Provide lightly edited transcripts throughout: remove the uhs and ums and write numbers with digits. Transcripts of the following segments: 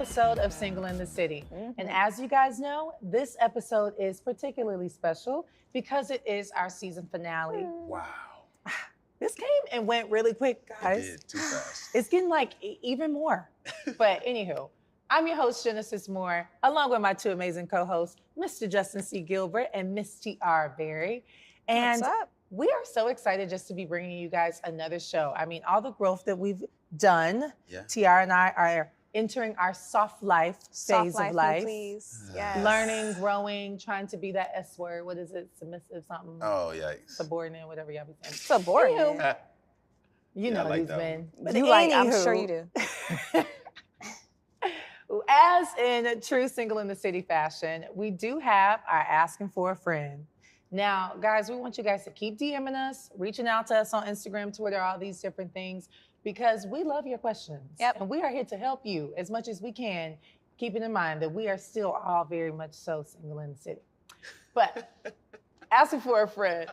episode of Single in the City. And as you guys know, this episode is particularly special because it is our season finale. Wow. This came and went really quick, guys. It did, too fast. It's getting like even more. But anywho, I'm your host, Genesis Moore, along with my two amazing co-hosts, Mr. Justin C. Gilbert and Miss T.R. Berry. And What's up? we are so excited just to be bringing you guys another show. I mean, all the growth that we've done, T.R. and I are entering our soft life phase of life. Please. Yes. Learning, growing, trying to be that S word. What is it? Submissive, something? Oh, yikes. Subordinate, whatever y'all be saying. Subordinate. You know these men. But you like, I'm sure you do. As in true Single in the City fashion, we do have our asking for a friend. Now, guys, we want you guys to keep DMing us, reaching out to us on Instagram, Twitter, all these different things, because we love your questions. Yep. And we are here to help you as much as we can, keeping in mind that we are still all very much so single in the city. But asking for a friend,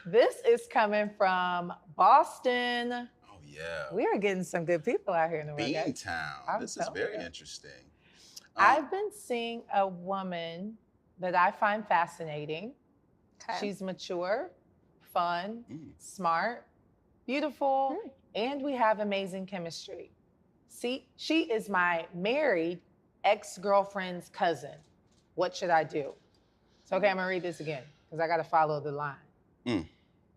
this is coming from Boston. Oh, yeah. We are getting some good people out here in the world. Beantown. This is very interesting. I've been seeing a woman that I find fascinating. Okay. She's mature, fun, smart, beautiful, and we have amazing chemistry. See, she is my married ex-girlfriend's cousin. What should I do? So, okay, I'm gonna read this again because I gotta follow the line.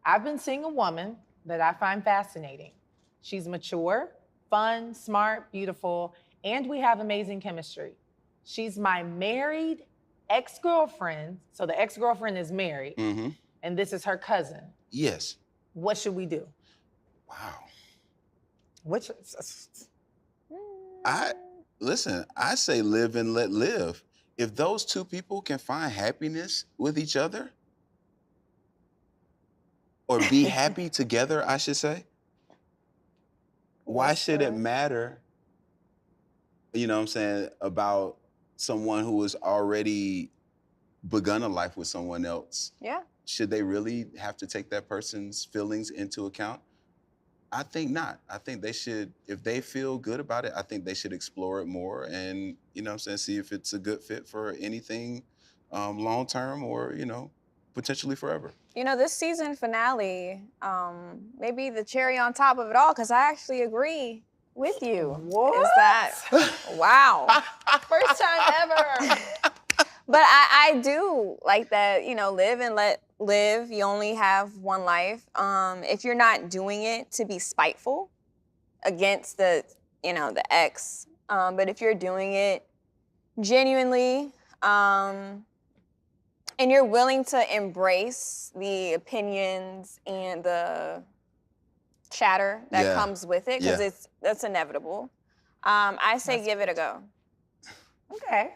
I've been seeing a woman that I find fascinating. She's mature, fun, smart, beautiful, and we have amazing chemistry. She's my married ex-girlfriend, so the ex-girlfriend is married, and this is her cousin. Yes. What should we do? Wow. Which? I say live and let live. If those two people can find happiness with each other, or be happy together, I should say, why should it matter, you know what I'm saying, about someone who has already begun a life with someone else? Yeah. Should they really have to take that person's feelings into account? I think not. I think they should, if they feel good about it, I think they should explore it more and, you know what I'm saying, see if it's a good fit for anything long-term or, you know, potentially forever. You know, this season finale, maybe the cherry on top of it all, because I actually agree with you. What? Is that, wow. First time ever. But I do like that, you know, live and let live. You only have one life. If you're not doing it to be spiteful against the, you know, the ex, but if you're doing it genuinely, and you're willing to embrace the opinions and the chatter that comes with it, because that's inevitable. I say give it a go. Okay.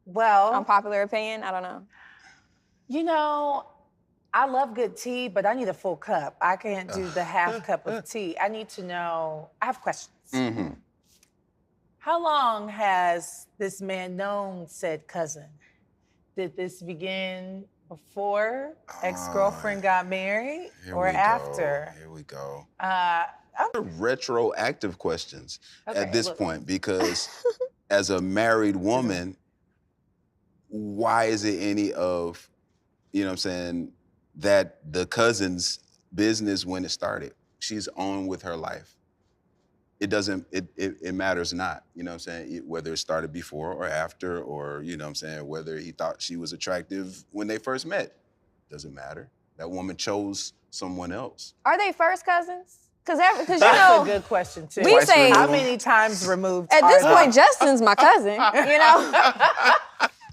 Well, Unpopular opinion, I don't know. You know, I love good tea, but I need a full cup. I can't do the half cup of tea. I need to know, I have questions. How long has this man known said cousin? Did this begin before ex-girlfriend got married or after? Here we go. I'm Retroactive questions at this look. point, because as a married woman, why is it any of, you know what I'm saying, that the cousin's business when it started? She's on with her life. It doesn't, it matters not, you know what I'm saying, whether it started before or after, or, you know what I'm saying, whether he thought she was attractive when they first met. Doesn't matter. That woman chose someone else. Are they first cousins? Because you That's know, a good question too. we say how many times removed? at this are point, Justin's my cousin. You know,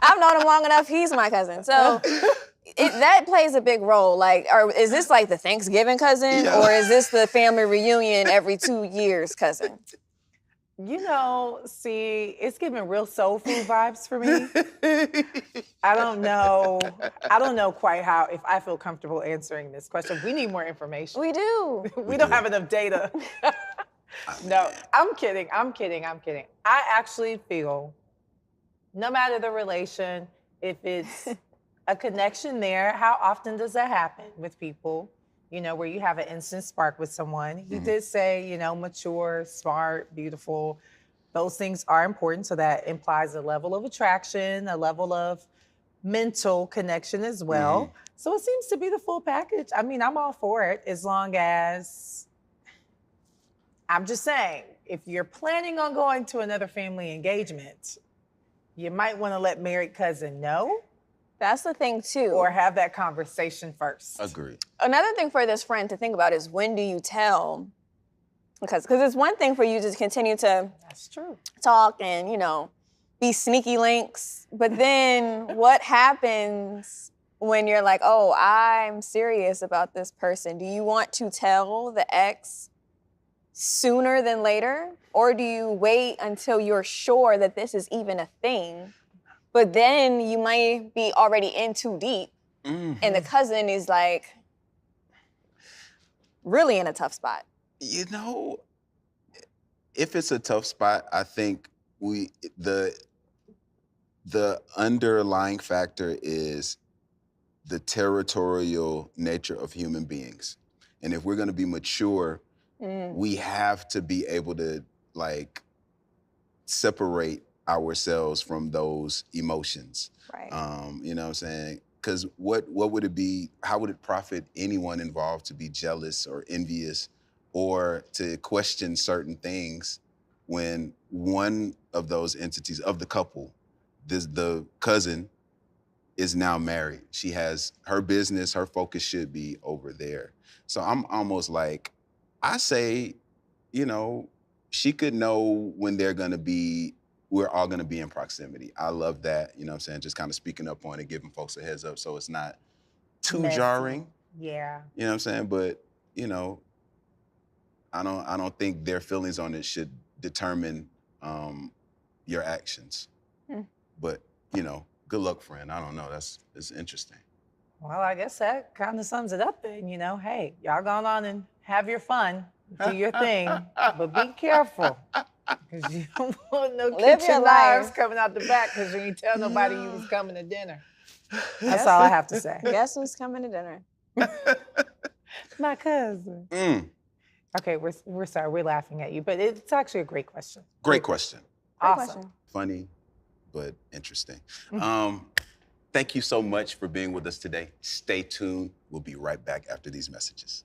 I've known him long enough. He's my cousin, so that plays a big role. Like, or is this like the Thanksgiving cousin, or is this the family reunion every 2 years cousin? You know, see, it's giving real soul food vibes for me. I don't know quite how, if I feel comfortable answering this question. We need more information. We do. We don't have enough data. No, I'm kidding. I actually feel, no matter the relation, if it's a connection there, how often does that happen with people? You know, where you have an instant spark with someone. He did say, you know, mature, smart, beautiful. Those things are important. So that implies a level of attraction, a level of mental connection as well. So it seems to be the full package. I mean, I'm all for it as long as, I'm just saying, if you're planning on going to another family engagement, you might want to let married cousin know. That's the thing too. Or have that conversation first. Agree. Another thing for this friend to think about is, when do you tell? Because it's one thing for you to continue to That's true. talk and, you know, be sneaky links. But then what happens when you're like, oh, I'm serious about this person? Do you want to tell the ex sooner than later? Or do you wait until you're sure that this is even a thing? But then you might be already in too deep. And the cousin is like really in a tough spot. You know, if it's a tough spot, I think the underlying factor is the territorial nature of human beings. And if we're gonna be mature, we have to be able to like separate ourselves from those emotions. Right. You know what I'm saying? Because what would it be, how would it profit anyone involved to be jealous or envious or to question certain things when one of those entities of the couple, the cousin, is now married? She has her business, her focus should be over there. So I'm almost like, I say, you know, she could know when we're all gonna be in proximity. I love that, you know what I'm saying? Just kind of speaking up on it, giving folks a heads up so it's not too Messy. jarring. Yeah. You know what I'm saying? But, you know, I don't think their feelings on it should determine your actions. But, you know, good luck, friend. I don't know. It's interesting. Well, I guess that kind of sums it up then, you know. Hey, y'all go on and have your fun, do your thing, but be careful. Because you don't want no Live kitchen your knives life. coming out the back because you ain't tell nobody you was coming to dinner. That's all I have to say. Guess who's coming to dinner? My cousin. Okay, we're sorry, we're laughing at you, but it's actually a great question. Great question. Awesome. Question. Funny, but interesting. Thank you so much for being with us today. Stay tuned. We'll be right back after these messages.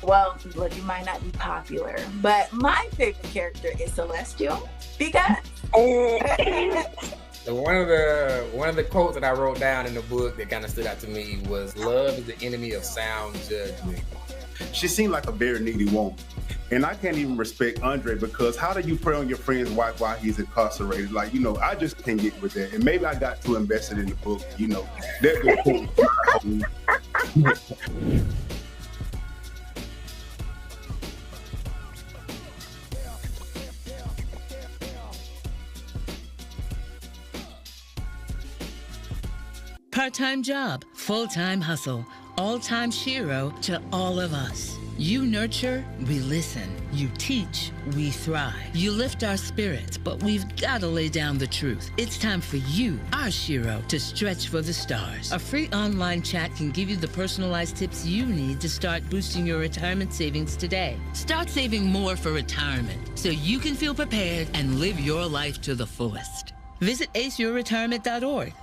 Well, look, it might not be popular, but my favorite character is Celestial because So one of the quotes that I wrote down in the book that kind of stood out to me was, "Love is the enemy of sound judgment." She seemed like a very needy woman. And I can't even respect Andre because how do you prey on your friend's wife while he's incarcerated? Like, you know, I just can't get with that. And maybe I got too invested in the book, you know. That's the point. Part-time job, full-time hustle, all-time Shiro to all of us. You nurture, we listen. You teach, we thrive. You lift our spirits, but we've got to lay down the truth. It's time for you, our Shiro, to stretch for the stars. A free online chat can give you the personalized tips you need to start boosting your retirement savings today. Start saving more for retirement so you can feel prepared and live your life to the fullest. Visit aceyourretirement.org.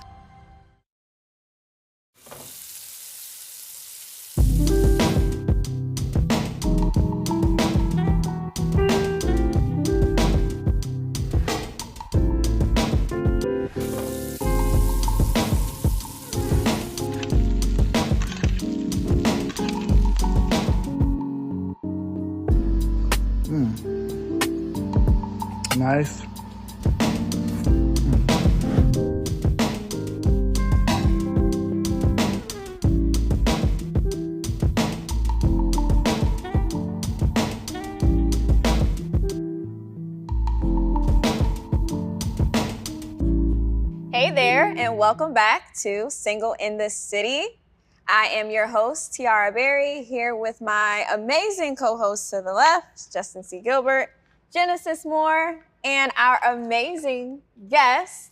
Nice. Hey there, and welcome back to Single in the City. I am your host, Tiara Berry, here with my amazing co-hosts to the left, Justin C. Gilbert, Genesis Moore, and our amazing guest.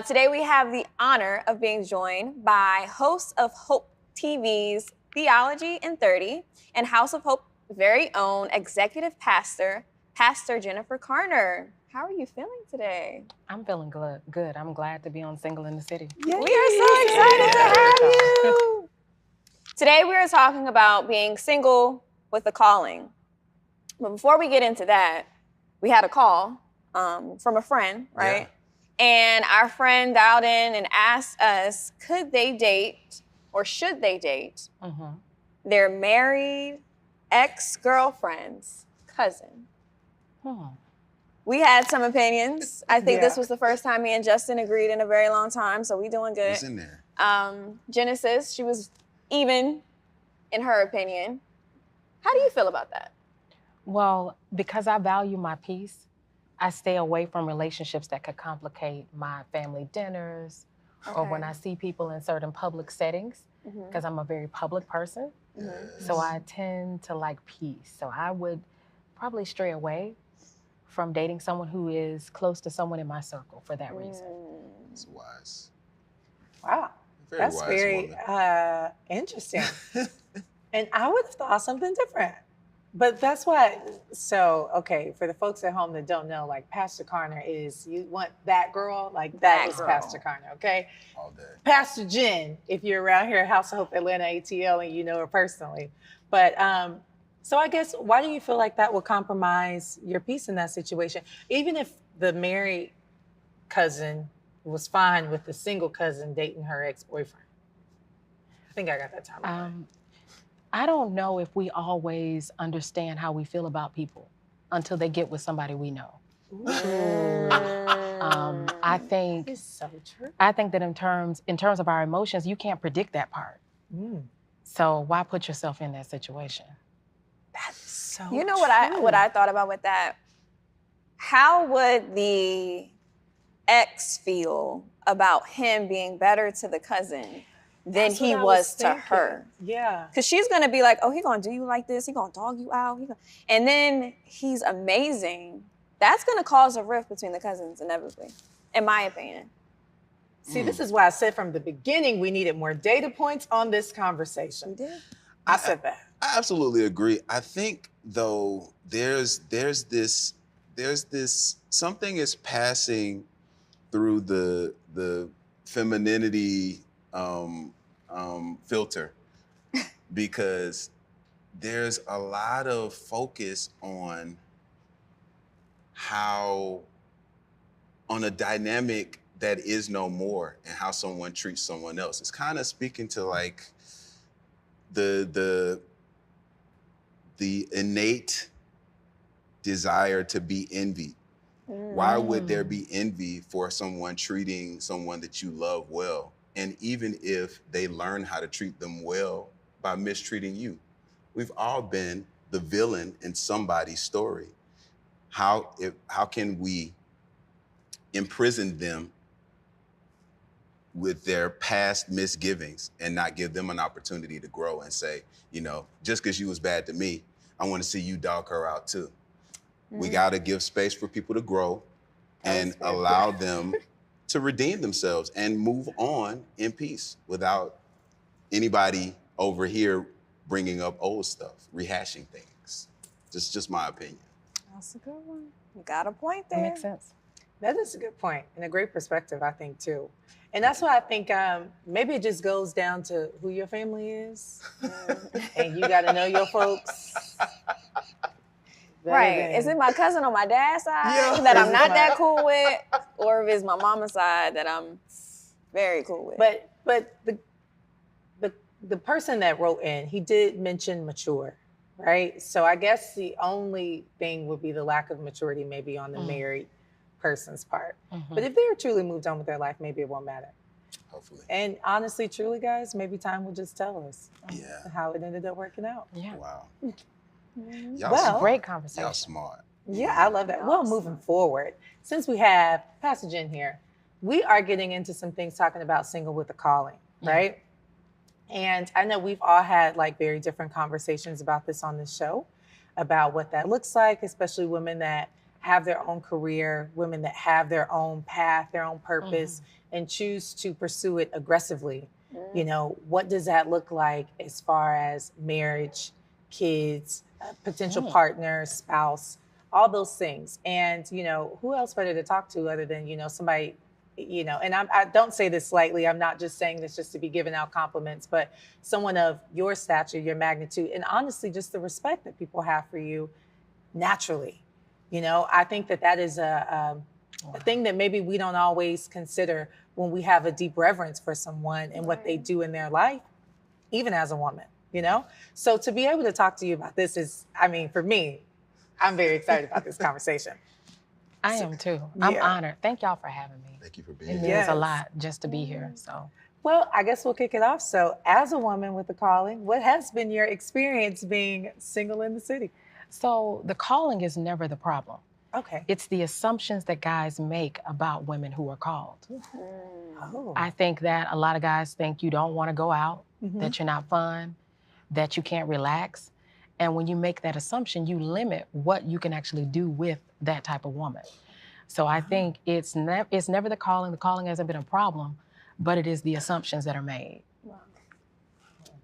Today we have the honor of being joined by host of Hope TV's Theology in 30 and House of Hope very own executive pastor, Pastor Jennifer Carner. How are you feeling today? I'm feeling good. I'm glad to be on Single in the City. We are so excited to have you. Today we are talking about being single with a calling. But before we get into that, we had a call from a friend, right? Yeah. And our friend dialed in and asked us, could they date or should they date their married ex-girlfriend's cousin? We had some opinions. I think this was the first time me and Justin agreed in a very long time, so we doing good. What's in there? Genesis, she was even in her opinion. How do you feel about that? Well, because I value my peace, I stay away from relationships that could complicate my family dinners or when I see people in certain public settings, because I'm a very public person. So I tend to like peace. So I would probably stray away from dating someone who is close to someone in my circle for that reason. That's wise. Wow. That's very interesting. And I would have thought something different. But that's why, okay, for the folks at home that don't know, like Pastor Carner is, you want that girl, like that is Pastor Carner, okay? All day. Pastor Jen, if you're around here at House of Hope Atlanta ATL and you know her personally. But so I guess, why do you feel like that would compromise your peace in that situation? Even if the married cousin was fine with the single cousin dating her ex-boyfriend. I think I got that time. I don't know if we always understand how we feel about people until they get with somebody we know. I think it's so true. I think that in terms of our emotions, you can't predict that part. So why put yourself in that situation? That's so You know true. what I thought about with that? How would the ex feel about him being better to the cousin than he was to her? Yeah. Because she's going to be like, oh, he going to do you like this. He going to dog you out. And then he's amazing. That's going to cause a rift between the cousins inevitably, in my opinion. See, this is why I said from the beginning we needed more data points on this conversation. You did? I said that. I absolutely agree. I think though there's this something is passing through the femininity filter because there's a lot of focus on a dynamic that is no more and how someone treats someone else. It's kind of speaking to like the innate desire to be envied. Why would there be envy for someone treating someone that you love well? And even if they learn how to treat them well by mistreating you, we've all been the villain in somebody's story. How can we imprison them with their past misgivings and not give them an opportunity to grow and say, you know, just because you was bad to me, I want to see you dog her out too. We got to give space for people to grow and allow them to redeem themselves and move on in peace without anybody over here bringing up old stuff, rehashing things. Just my opinion. That's a good one. You got a point there. Makes sense. That is a good point and a great perspective, I think, too. And that's why I think maybe it just goes down to who your family is. And you got to know your folks. Right. Is it my cousin on my dad's side that I'm not that cool with? Or if it's my mama's side that I'm very cool with? But the person that wrote in, he did mention mature, right? So I guess the only thing would be the lack of maturity maybe on the married person's part. But if they're truly moved on with their life, maybe it won't matter. Hopefully. And honestly, truly, guys, maybe time will just tell us how it ended up working out. Yeah. Wow. Great conversation. Y'all smart. Yeah, I love that. Well, moving forward, since we have Pastor Jen here, we are getting into some things talking about single with a calling, right? And I know we've all had like very different conversations about this on this show, about what that looks like, especially women that have their own career, women that have their own path, their own purpose, and choose to pursue it aggressively. You know, what does that look like as far as marriage, kids, potential partner, spouse? all those things. And, who else better to talk to other than, somebody, and I don't say this lightly. I'm not just saying this just to be giving out compliments, but someone of your stature, your magnitude, and honestly, just the respect that people have for you naturally. I think that is a thing that maybe we don't always consider when we have a deep reverence for someone and what they do in their life, even as a woman, So to be able to talk to you about this is, for me, I'm very excited about this conversation. I am too. I'm honored. Thank y'all for having me. Thank you for being here. It here. means a lot just to be here. So, well, I guess we'll kick it off. So, as a woman with a calling, what has been your experience being single in the city? So, the calling is never the problem. Okay. It's the assumptions that guys make about women who are called. Oh. I think that a lot of guys think you don't want to go out, that you're not fun, that you can't relax. And when you make that assumption, you limit what you can actually do with that type of woman. So I think it's never the calling. The calling hasn't been a problem, but it is the assumptions that are made. Wow.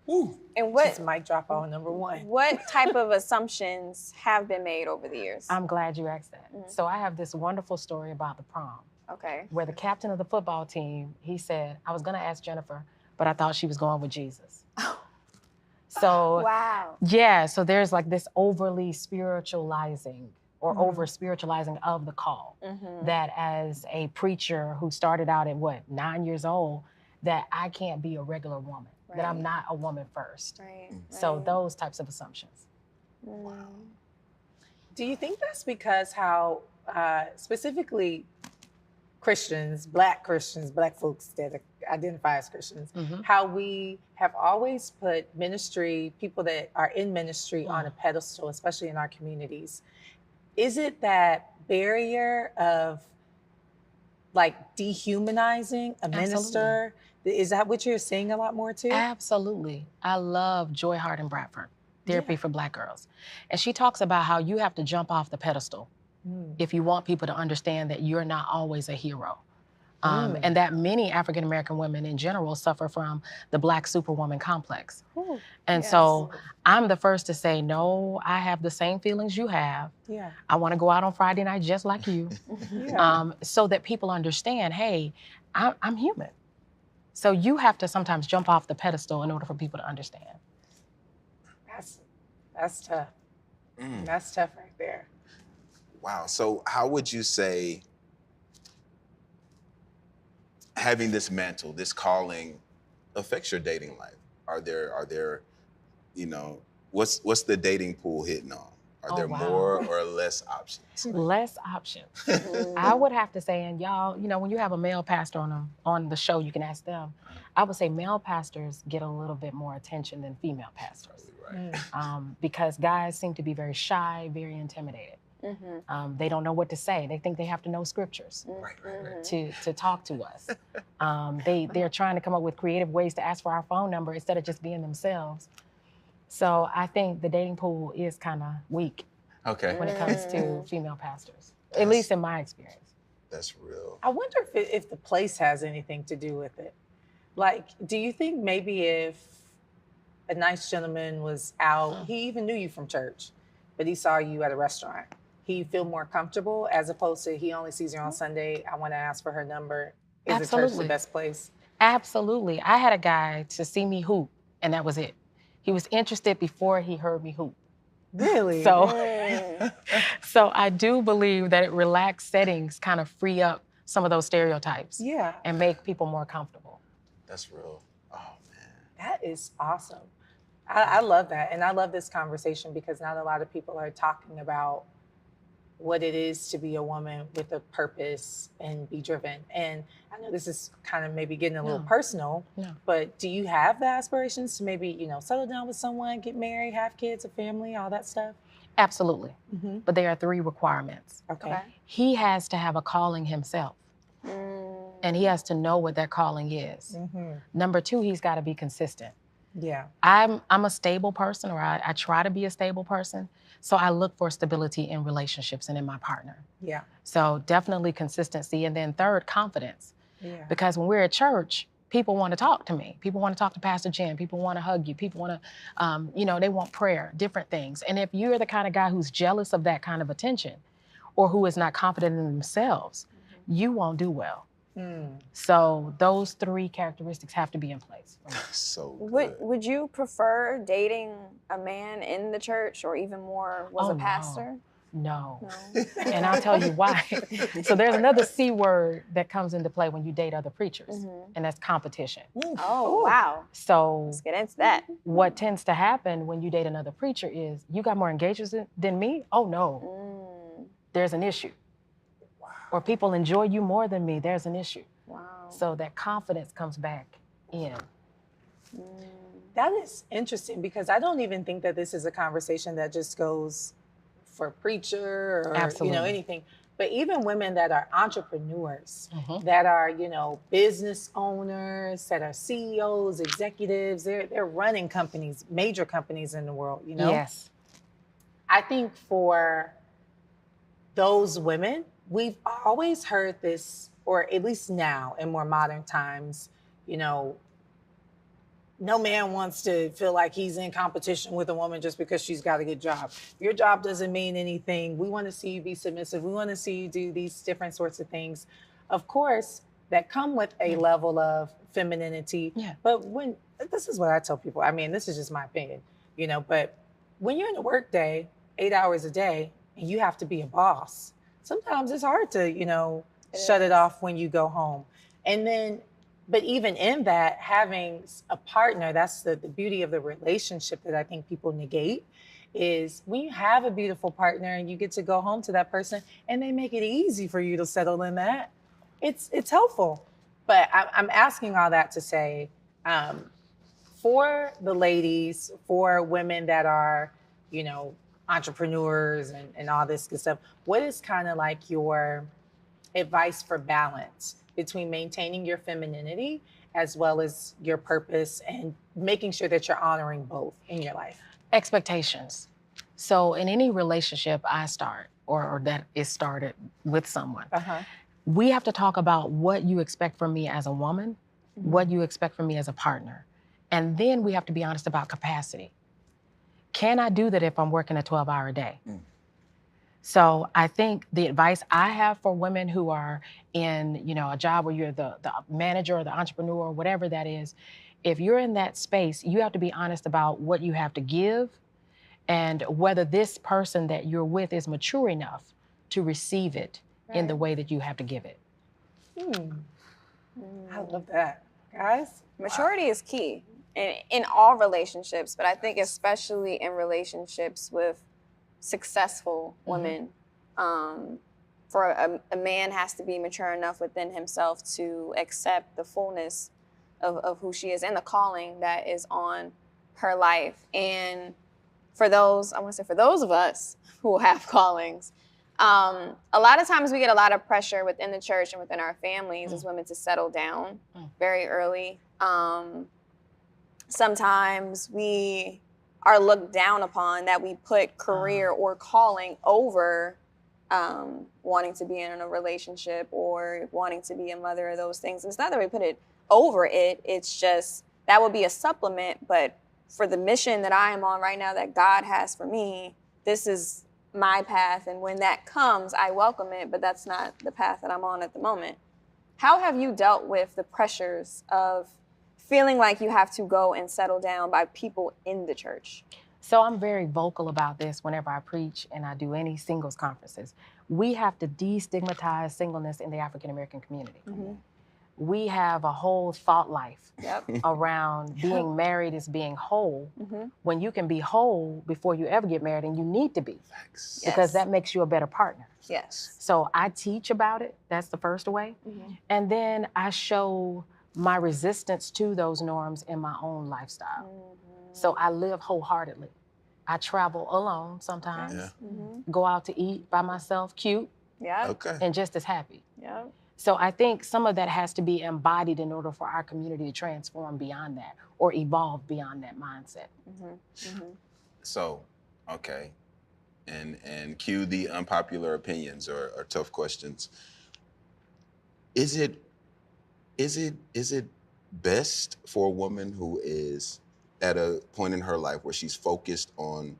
Ooh. And what just mic drop on number one. What type of assumptions have been made over the years? I'm glad you asked that. So I have this wonderful story about the prom. Okay. Where the captain of the football team, he said, I was gonna ask Jennifer, but I thought she was going with Jesus. So, wow. Yeah, so there's like this overly spiritualizing or over spiritualizing of the call. That as a preacher who started out at 9 years old, that I can't be a regular woman, that I'm not a woman first. So those types of assumptions. Wow. Do you think that's because how specifically Christians, black folks that identify as Christians, how we have always put ministry, people that are in ministry on a pedestal, especially in our communities? Is it that barrier of like dehumanizing a minister? Is that what you're seeing a lot more too? Absolutely. I love Joy Harden Bradford, Therapy for Black Girls. And she talks about how you have to jump off the pedestal if you want people to understand that you're not always a hero. And that many African-American women in general suffer from the Black superwoman complex. And so I'm the first to say, no, I have the same feelings you have. I want to go out on Friday night just like you. So that people understand, hey, I'm human. So you have to sometimes jump off the pedestal in order for people to understand. That's tough. That's tough right there. Wow. So how would you say having this mantle, this calling, affects your dating life? Are there, what's the dating pool hitting on? Are there more or less options? Less options. I would have to say, and y'all, when you have a male pastor on the show, you can ask them. I would say male pastors get a little bit more attention than female pastors. Because guys seem to be very shy, very intimidated. They don't know what to say. They think they have to know scriptures to talk to us. They're trying to come up with creative ways to ask for our phone number instead of just being themselves. So I think the dating pool is kind of weak when it comes to female pastors, at least in my experience. That's real. I wonder if the place has anything to do with it. Like, do you think maybe if a nice gentleman was out, he even knew you from church, but he saw you at a restaurant, he'd feel more comfortable as opposed to he only sees you on Sunday, I want to ask for her number. Is the church the best place? Absolutely. I had a guy to see me hoop, and that was it. He was interested before he heard me hoop. Really? So I do believe that relaxed settings kind of free up some of those stereotypes and make people more comfortable. That's real. Oh, man. That is awesome. I love that. And I love this conversation because not a lot of people are talking about what it is to be a woman with a purpose and be driven. And I know this is kind of maybe getting a little personal, but do you have the aspirations to maybe, settle down with someone, get married, have kids, a family, all that stuff? Absolutely. But there are 3 requirements. Okay. He has to have a calling himself. And he has to know what that calling is. Number 2, he's got to be consistent. Yeah. I'm a stable person, or I try to be a stable person. So I look for stability in relationships and in my partner. So definitely consistency. And then 3rd, confidence. Because when we're at church, people want to talk to me. People want to talk to Pastor Jen. People want to hug you. People want to, they want prayer, different things. And if you're the kind of guy who's jealous of that kind of attention or who is not confident in themselves, you won't do well. So those 3 characteristics have to be in place. So good. Would you prefer dating a man in the church or even more was a pastor? No. And I'll tell you why. So there's another C word that comes into play when you date other preachers, and that's competition. Oh, wow. So let's get into that. What tends to happen when you date another preacher is, you got more engagements than me? Oh, no. There's an issue. Wow. Or people enjoy you more than me, there's an issue. Wow. So that confidence comes back in. That is interesting, because I don't even think that this is a conversation that just goes for preacher or anything. But even women that are entrepreneurs, that are, business owners, that are CEOs, executives, they're running companies, major companies in the world, Yes. I think for those women, we've always heard this, or at least now in more modern times, no man wants to feel like he's in competition with a woman just because she's got a good job. Your job doesn't mean anything. We want to see you be submissive. We want to see you do these different sorts of things. Of course, that come with a level of femininity. Yeah. But this is what I tell people. I mean, this is just my opinion, but when you're in a work day, 8 hours a day, and you have to be a boss, sometimes it's hard to, shut it off when you go home. And then, but even in that, having a partner, that's the beauty of the relationship that I think people negate, is when you have a beautiful partner and you get to go home to that person and they make it easy for you to settle in that, it's helpful. But I'm asking all that to say, for the ladies, for women that are, entrepreneurs and all this good stuff, what is kind of like your advice for balance between maintaining your femininity as well as your purpose and making sure that you're honoring both in your life? Expectations. So in any relationship I start or that is started with someone, we have to talk about what you expect from me as a woman, what you expect from me as a partner. And then we have to be honest about capacity. Can I do that if I'm working a 12-hour day? So I think the advice I have for women who are in, a job where you're the manager or the entrepreneur or whatever that is, if you're in that space, you have to be honest about what you have to give and whether this person that you're with is mature enough to receive it in the way that you have to give it. I love that. Guys? Maturity is key in all relationships, but I think especially in relationships with successful women. For a man has to be mature enough within himself to accept the fullness of who she is and the calling that is on her life. And for those of us who have callings, a lot of times we get a lot of pressure within the church and within our families as women to settle down very early. Sometimes we are looked down upon that we put career or calling over wanting to be in a relationship or wanting to be a mother or those things. It's not that we put it over it. It's just that would be a supplement. But for the mission that I am on right now that God has for me, this is my path. And when that comes, I welcome it. But that's not the path that I'm on at the moment. How have you dealt with the pressures of feeling like you have to go and settle down by people in the church? So I'm very vocal about this whenever I preach and I do any singles conferences. We have to destigmatize singleness in the African American community. We have a whole thought life around being married as being whole, when you can be whole before you ever get married, and you need to be, because that makes you a better partner. Yes. So I teach about it. That's the first way. And then I show my resistance to those norms in my own lifestyle. So I live wholeheartedly. I travel alone sometimes, go out to eat by myself, cute, and just as happy. So I think some of that has to be embodied in order for our community to transform beyond that or evolve beyond that mindset. So, okay, and cue the unpopular opinions or tough questions. Is it best for a woman who is at a point in her life where she's focused on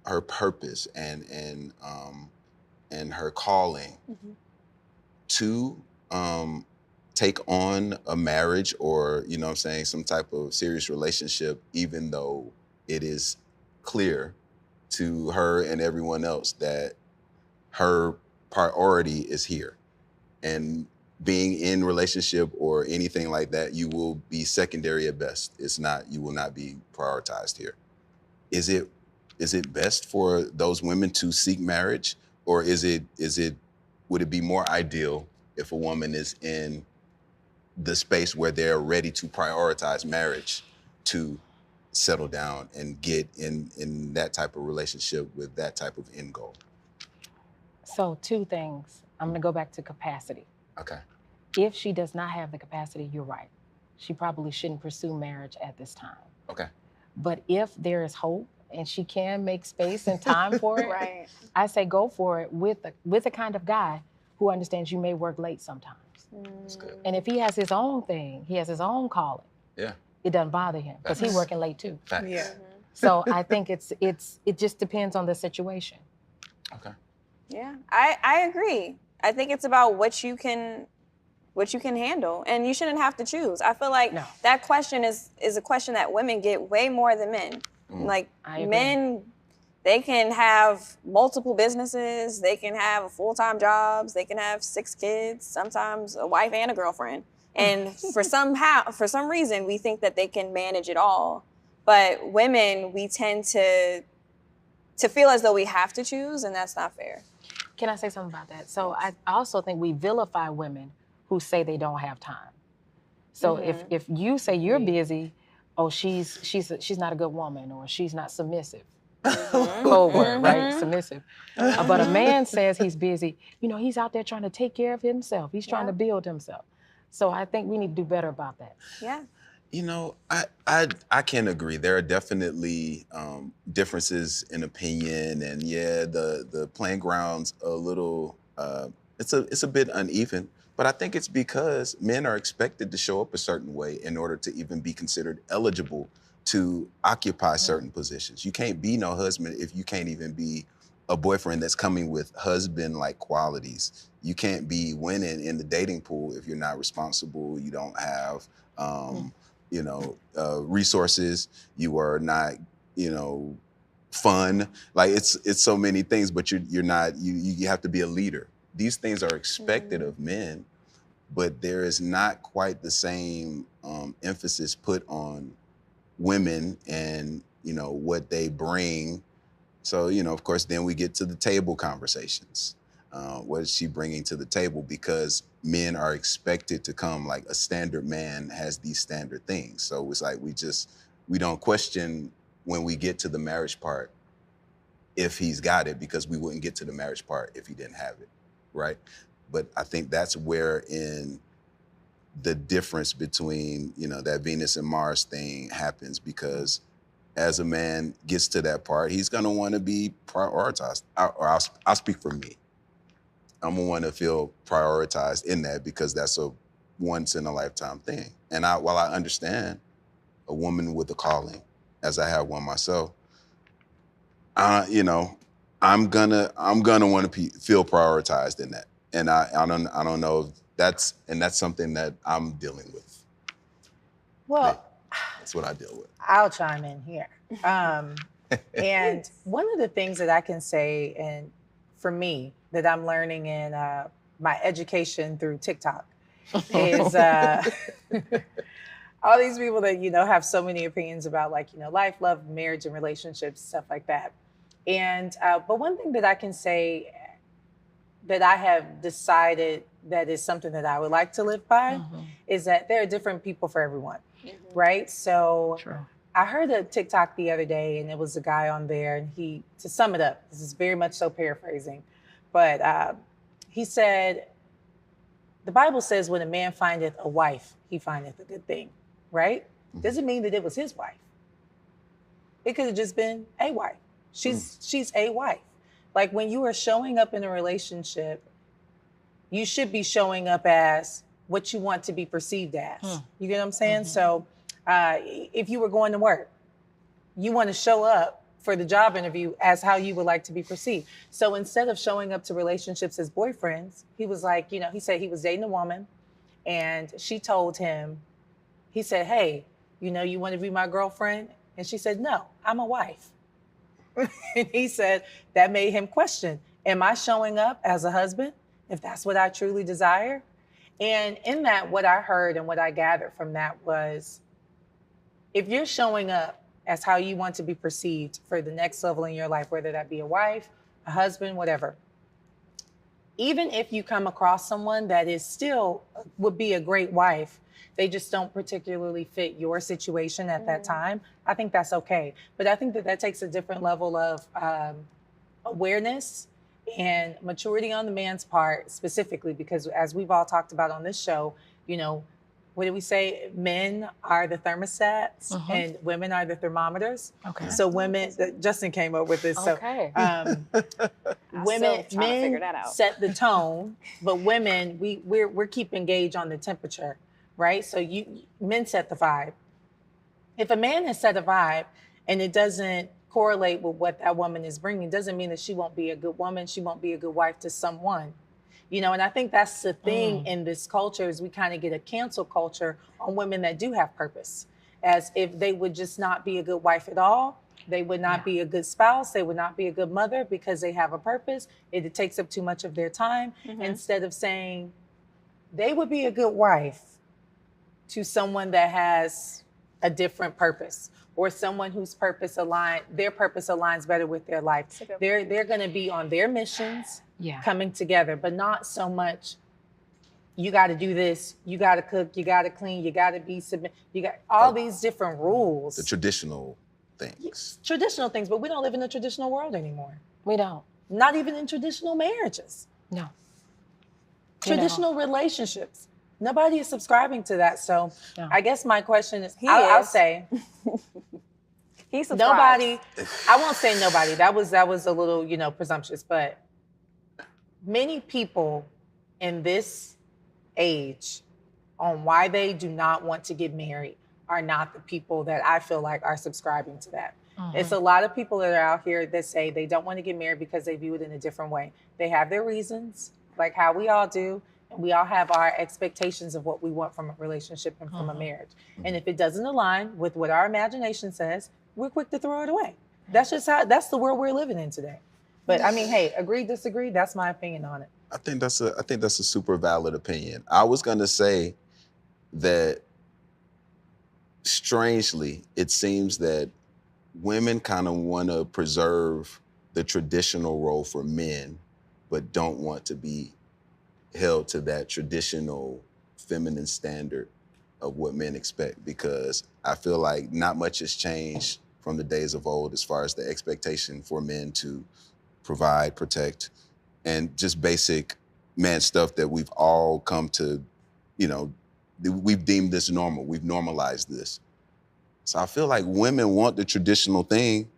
her purpose and her calling to take on a marriage or, you know what I'm saying, some type of serious relationship, even though it is clear to her and everyone else that her priority is here. And being in relationship or anything like that, you will be secondary at best. You will not be prioritized here. Is it best for those women to seek marriage, or would it be more ideal if a woman is in the space where they're ready to prioritize marriage to settle down and get in that type of relationship with that type of end goal? So 2 things. I'm gonna go back to capacity. Okay. If she does not have the capacity, you're right. She probably shouldn't pursue marriage at this time. Okay. But if there is hope and she can make space and time for it, Right. I say go for it with a kind of guy who understands you may work late sometimes. That's good. And if he has his own thing, he has his own calling, Yeah. it doesn't bother him because he's working late too. Facts. Yeah. So I think it just depends on the situation. Okay. Yeah, I agree. I think it's about what you can handle, and you shouldn't have to choose. I feel like No. that question is a question that women get way more than men. Like I agree. men, they can have multiple businesses, they can have full-time jobs, they can have 6 kids, sometimes a wife and a girlfriend. And for some reason, we think that they can manage it all. But women, we tend to feel as though we have to choose, and that's not fair. Can I say something about that? So I also think we vilify women who say they don't have time. So if you say you're busy, oh, she's not a good woman, or she's not submissive. Cold word, right? Submissive. But a man says he's busy. You know, he's out there trying to take care of himself. He's trying to build himself. So I think we need to do better about that. Yeah. You know, I can agree. There are definitely differences in opinion, and yeah, the playing ground's a little it's a bit uneven. But I think it's because men are expected to show up a certain way in order to even be considered eligible to occupy certain positions. You can't be no husband if you can't even be a boyfriend that's coming with husband-like qualities. You can't be winning in the dating pool if you're not responsible. You don't have resources. You are not, fun. Like it's so many things, but you're not. You have to be a leader. These things are expected of men, but there is not quite the same emphasis put on women and what they bring. So of course, then we get to the table conversations. What is she bringing to the table? Because men are expected to come, like a standard man has these standard things. So it's like we don't question when we get to the marriage part if he's got it, because we wouldn't get to the marriage part if he didn't have it, right? But I think that's where in the difference between, that Venus and Mars thing happens, because as a man gets to that part, he's gonna want to be prioritized. I'll speak for me. I'm gonna want to feel prioritized in that, because that's a once in a lifetime thing. And while I understand a woman with a calling, as I have one myself, I'm gonna want to feel prioritized in that. And I don't know if that's something that I'm dealing with. Well, that's what I deal with. I'll chime in here. And one of the things that I can say, and for me, that I'm learning in my education through TikTok is all these people that, have so many opinions about life, love, marriage, and relationships, stuff like that. And, but one thing that I can say that I have decided that is something that I would like to live by is that there are different people for everyone, right? So True. I heard a TikTok the other day, and it was a guy on there, and to sum it up, this is very much so paraphrasing, but he said, the Bible says when a man findeth a wife, he findeth a good thing, right? Doesn't mean that it was his wife. It could have just been a wife. She's a wife. Like when you are showing up in a relationship, you should be showing up as what you want to be perceived as. You get what I'm saying? So if you were going to work, you want to show up for the job interview as how you would like to be perceived. So instead of showing up to relationships as boyfriends, he was like, you know, he said he was dating a woman and she told him, he said, hey, you know, you want to be my girlfriend? And she said, no, I'm a wife. And he said that made him question, am I showing up as a husband if that's what I truly desire? And in that, what I heard and what I gathered from that was, if you're showing up as how you want to be perceived for the next level in your life, whether that be a wife, a husband, whatever, even if you come across someone that is still would be a great wife, they just don't particularly fit your situation at that time, I think that's okay. But I think that that takes a different level of awareness and maturity on the man's part specifically, because as we've all talked about on this show, you know, what did we say? Men are the thermostats and women are the thermometers. Okay. So women, Justin came up with this. Okay. So men set the tone, but women, we're keeping gauge on the temperature, right? So men set the vibe. If a man has set a vibe and it doesn't correlate with what that woman is bringing, doesn't mean that she won't be a good woman, she won't be a good wife to someone. You know, and I think that's the thing in this culture is we kind of get a cancel culture on women that do have purpose, as if they would just not be a good wife at all. They would not be a good spouse. They would not be a good mother because they have a purpose. It takes up too much of their time. Instead of saying they would be a good wife to someone that has a different purpose, or someone whose purpose aligns better with their life. They're going to be on their missions, coming together, but not so much, you got to do this, you got to cook, you got to clean, you got to be submit, you got all these different rules. The traditional things. Traditional things, but we don't live in a traditional world anymore. We don't. Not even in traditional marriages. No. Traditional relationships. Nobody is subscribing to that. So I guess my question is, I'll say, he subscribes. Nobody, I won't say nobody. That was a little, you know, presumptuous, but many people in this age on why they do not want to get married are not the people that I feel like are subscribing to that. It's a lot of people that are out here that say they don't want to get married because they view it in a different way. They have their reasons, like how we all do. And we all have our expectations of what we want from a relationship and from a marriage. And if it doesn't align with what our imagination says, we're quick to throw it away. That's just that's the world we're living in today. But I mean, hey, agree, disagree, that's my opinion on it. I think that's a super valid opinion. I was gonna say that strangely, it seems that women kind of want to preserve the traditional role for men, but don't want to be held to that traditional feminine standard of what men expect, because I feel like not much has changed from the days of old as far as the expectation for men to provide, protect, and just basic man stuff that we've all come to, you know, we've deemed this normal. We've normalized this. So I feel like women want the traditional thing,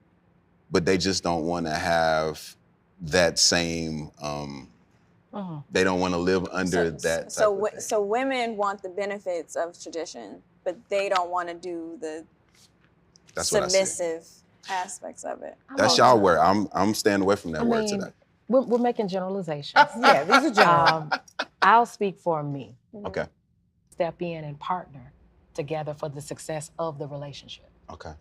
but they just don't want to have that same, they don't want to live under that type of thing. So women want the benefits of tradition, but they don't want to do the submissive aspects of it. That's y'all word. I'm staying away from that word today. We're making generalizations. Yeah, these are general. I'll speak for me. Okay. Step in and partner together for the success of the relationship. Okay.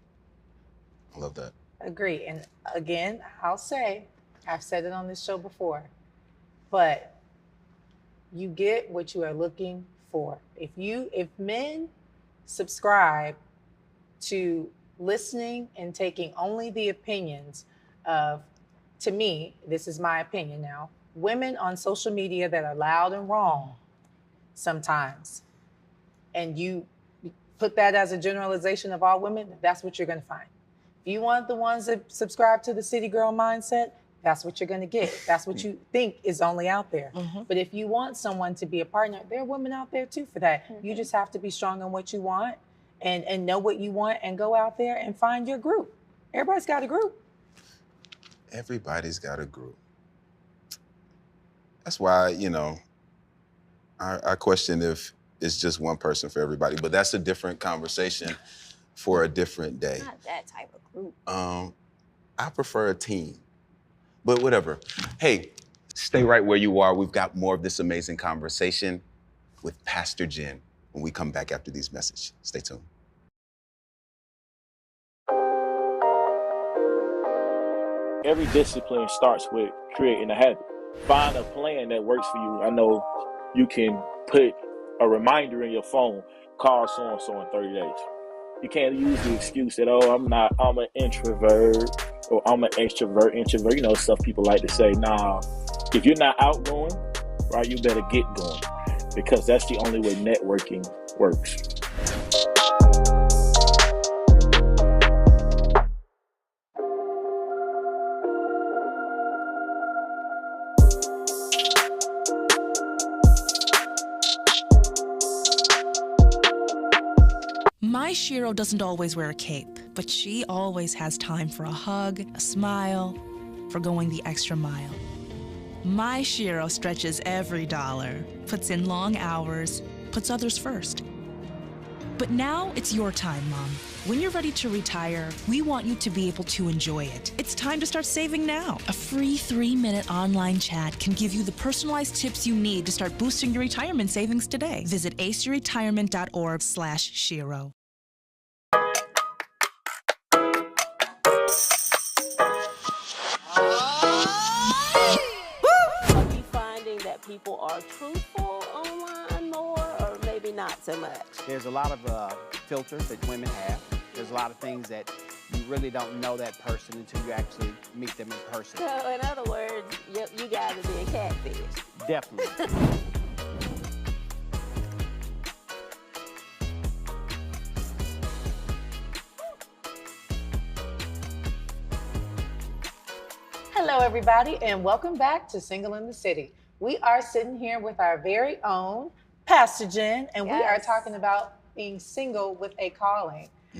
I love that. Agree. And again, I'll say, I've said it on this show before, but you get what you are looking for. If men subscribe to listening and taking only the opinions of, to me, this is my opinion now, women on social media that are loud and wrong sometimes, and you put that as a generalization of all women, that's what you're going to find. If you want the ones that subscribe to the city girl mindset, that's what you're going to get. That's what you think is only out there. But if you want someone to be a partner, there are women out there too for that. You just have to be strong on what you want and know what you want and go out there and find your group. Everybody's got a group. Everybody's got a group. That's why, you know, I question if it's just one person for everybody, but that's a different conversation for a different day. Not that type of group. I prefer a team, but whatever. Hey, stay right where you are. We've got more of this amazing conversation with Pastor Jen when we come back after these messages. Stay tuned. Every discipline starts with creating a habit. Find a plan that works for you. I know you can put a reminder in your phone, call so-and-so in 30 days. You can't use the excuse that, oh, I'm an introvert, or I'm an introvert. You know, stuff people like to say. Nah, if you're not outgoing, right, you better get going, because that's the only way networking works. My Shiro doesn't always wear a cape, but she always has time for a hug, a smile, for going the extra mile. My Shiro stretches every dollar, puts in long hours, puts others first. But now it's your time, Mom. When you're ready to retire, we want you to be able to enjoy it. It's time to start saving now. A free 3-minute online chat can give you the personalized tips you need to start boosting your retirement savings today. Visit aceyourretirement.org/Shiro. Are you finding that people are truthful online more, or maybe not so much? There's a lot of filters that women have. There's a lot of things that you really don't know that person until you actually meet them in person. So in other words, you guys are being catfish. Definitely. Hello, everybody, and welcome back to Single in the City. We are sitting here with our very own Pastor Jen, and we are talking about being single with a calling.